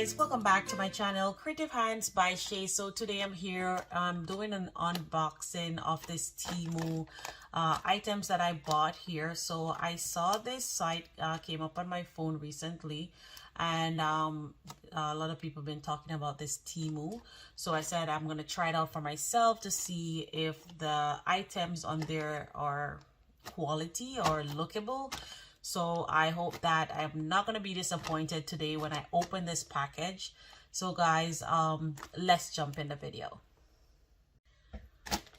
guys, welcome back to my channel Creative Hands by Shay. So today I'm here doing an unboxing of this Temu items that I bought here. So I saw this site came up on my phone recently, and a lot of people have been talking about this Temu. So I said I'm gonna try it out for myself to see if the items on there are quality or lookable. So I hope that I'm not going to be disappointed today when I open this package. So guys, let's jump in the video.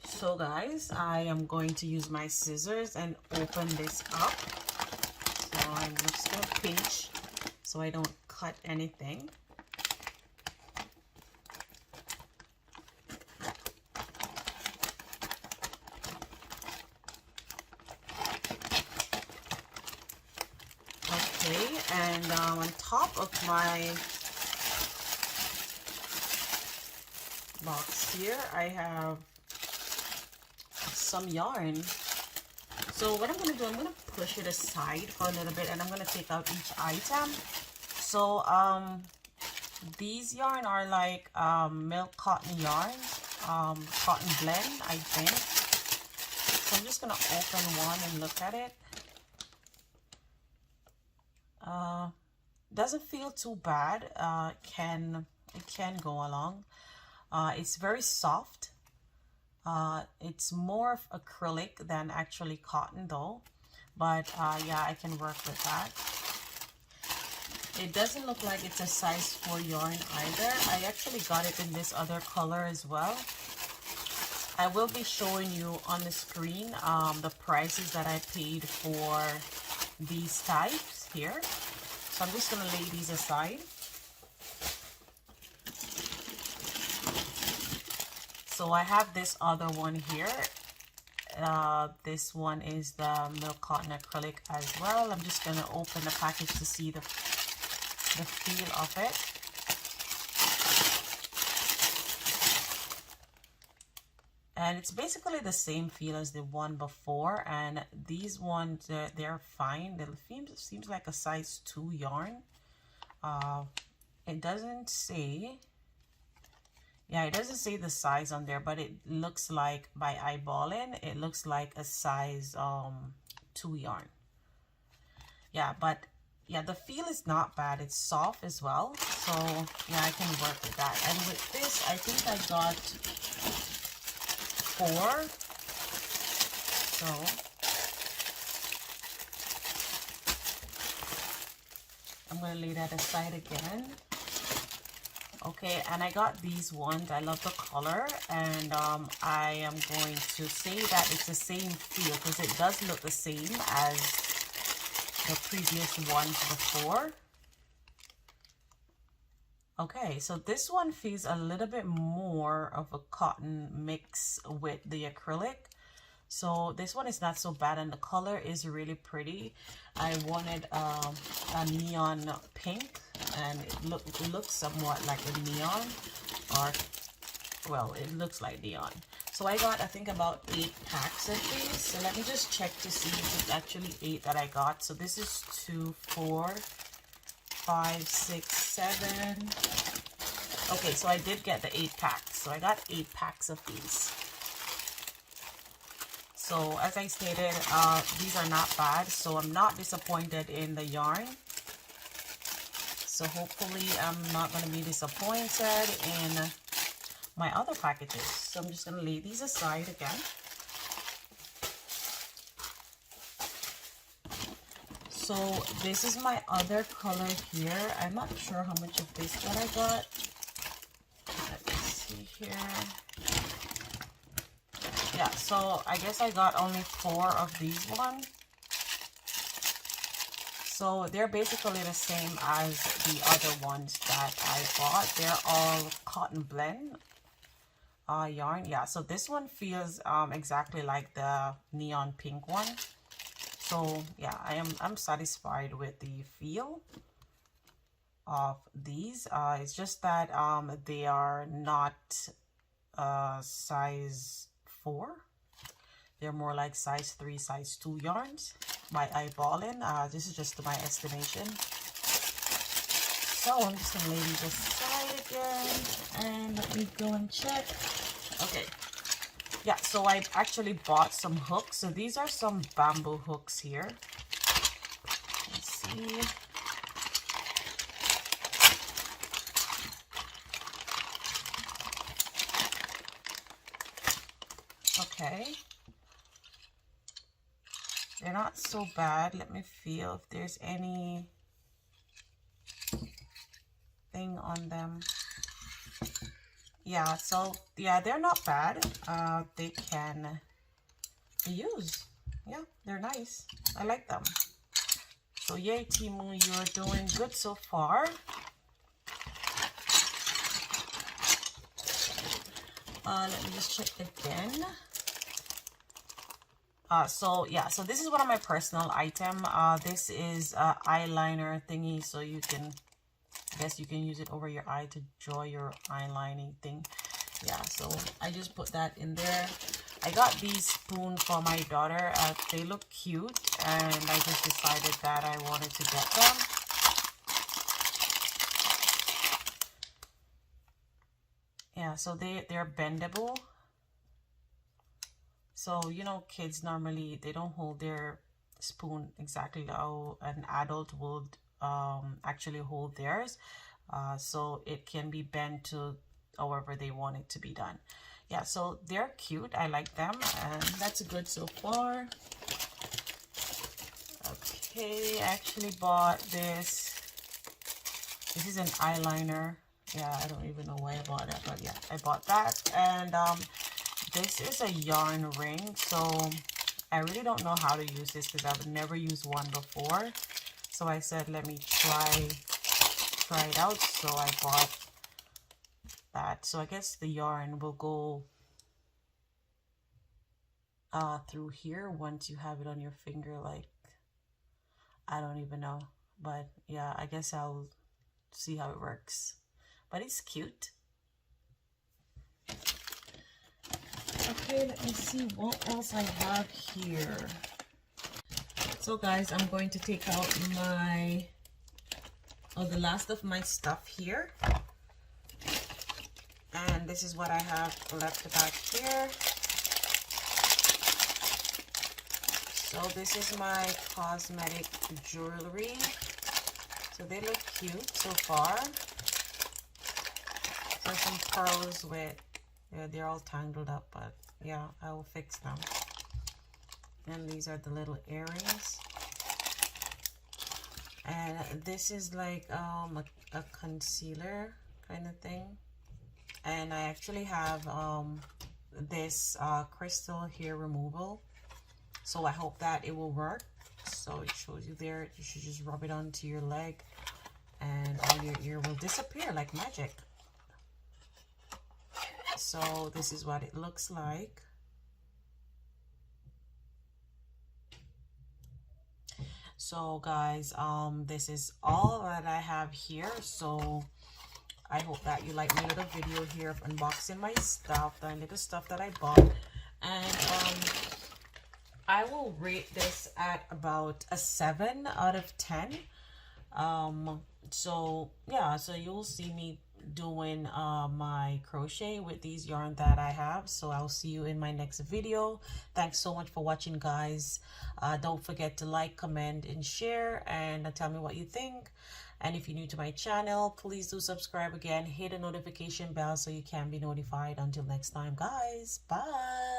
So guys, I am going to use my scissors and open this up. So I'm just going to pinch so I don't cut anything. And on top of my box here, I have some yarn. So what I'm going to do, I'm going to push it aside for a little bit, and I'm going to take out each item. So these yarn are like milk cotton yarn, cotton blend, I think. So I'm just going to open one and look at it. Doesn't feel too bad. It can go along. It's very soft. It's more of acrylic than actually cotton though, but yeah, I can work with that. It doesn't look like it's a size 4 yarn either. I actually got it in this other color as well. I will be showing you on the screen the prices that I paid for these types here. So I'm just going to lay these aside. So I have this other one here. This one is the milk cotton acrylic as well. I'm just going to open the package to see the feel of it. And it's basically the same feel as the one before, and these ones, they're fine. It seems like a size 2 yarn. It doesn't say, yeah, it doesn't say the size on there, but it looks like, by eyeballing, it looks like a size 2 yarn. Yeah, but yeah, the feel is not bad. It's soft as well, so yeah, I can work with that. And with this, I think I got 4. So I'm going to lay that aside again. Okay, and I got these ones. I love the color, and I am going to say that it's the same feel because it does look the same as the previous ones before. Okay, so this one feels a little bit more of a cotton mix with the acrylic. So this one is not so bad, and the color is really pretty. I wanted a neon pink, and it looks somewhat like a neon, or well, it looks like neon. So I got, I think, about 8 packs of these. So let me just check to see if it's actually 8 that I got. So this is 2, 4, 5, 6, 7. Okay, so I did get the 8 packs. So I got 8 packs of these. So as I stated, these are not bad. So I'm not disappointed in the yarn. So hopefully I'm not going to be disappointed in my other packages. So I'm just going to lay these aside again. So this is my other color here. I'm not sure how much of this that I got. Let me see here. Yeah, so I guess I got only 4 of these ones. So they're basically the same as the other ones that I bought. They're all cotton blend yarn. Yeah, so this one feels exactly like the neon pink one. So yeah, I'm satisfied with the feel of these. It's just that they are not size 4. They're more like size 3, size 2 yarns by eyeballing. This is just my estimation. So I'm just gonna lay these aside again and let me go and check. Okay. Yeah, so I actually bought some hooks. So these are some bamboo hooks here. Let's see. Okay. They're not so bad. Let me feel if there's any thing on them. Yeah, so yeah, they're not bad. They can be used. Yeah, they're nice. I like them. So yay, Temu, you're doing good so far. Let me just check again. So yeah, so this is one of my personal item. This is eyeliner thingy, so you can, I guess you can use it over your eye to draw your eyelining thing. Yeah, so I just put that in there. I got these spoons for my daughter. They look cute, and I just decided that I wanted to get them. Yeah, so they're bendable. So, you know, kids normally, they don't hold their spoon exactly how an adult would actually hold theirs. So it can be bent to however they want it to be done. Yeah, so they're cute. I like them, and that's good so far. Okay, I actually bought this. This is an eyeliner. Yeah, I don't even know why I bought it, but yeah, I bought that. And this is a yarn ring. So I really don't know how to use this because I've never used one before. So I said, let me try it out. So I bought that. So I guess the yarn will go through here once you have it on your finger. Like, I don't even know, but yeah, I guess I'll see how it works. But it's cute. Okay, let me see what else I have here. So guys, I'm going to take out the last of my stuff here. And this is what I have left back here. So this is my cosmetic jewelry. So they look cute so far. So some pearls with, yeah, they're all tangled up, but yeah, I will fix them. And these are the little earrings. And this is like a concealer kind of thing. And I actually have this crystal hair removal. So I hope that it will work. So it shows you there. You should just rub it onto your leg and all your ear will disappear like magic. So this is what it looks like. So guys, this is all that I have here. So I hope that you like my little video here of unboxing my stuff, the little stuff that I bought. And I will rate this at about a 7 out of 10. So yeah, so you'll see me doing my crochet with these yarn that I have. So I'll see you in my next video. Thanks so much for watching, guys. Don't forget to like, comment, and share, and tell me what you think. And if you're new to my channel, please do subscribe again. Hit the notification bell so you can be notified. Until next time, guys. Bye.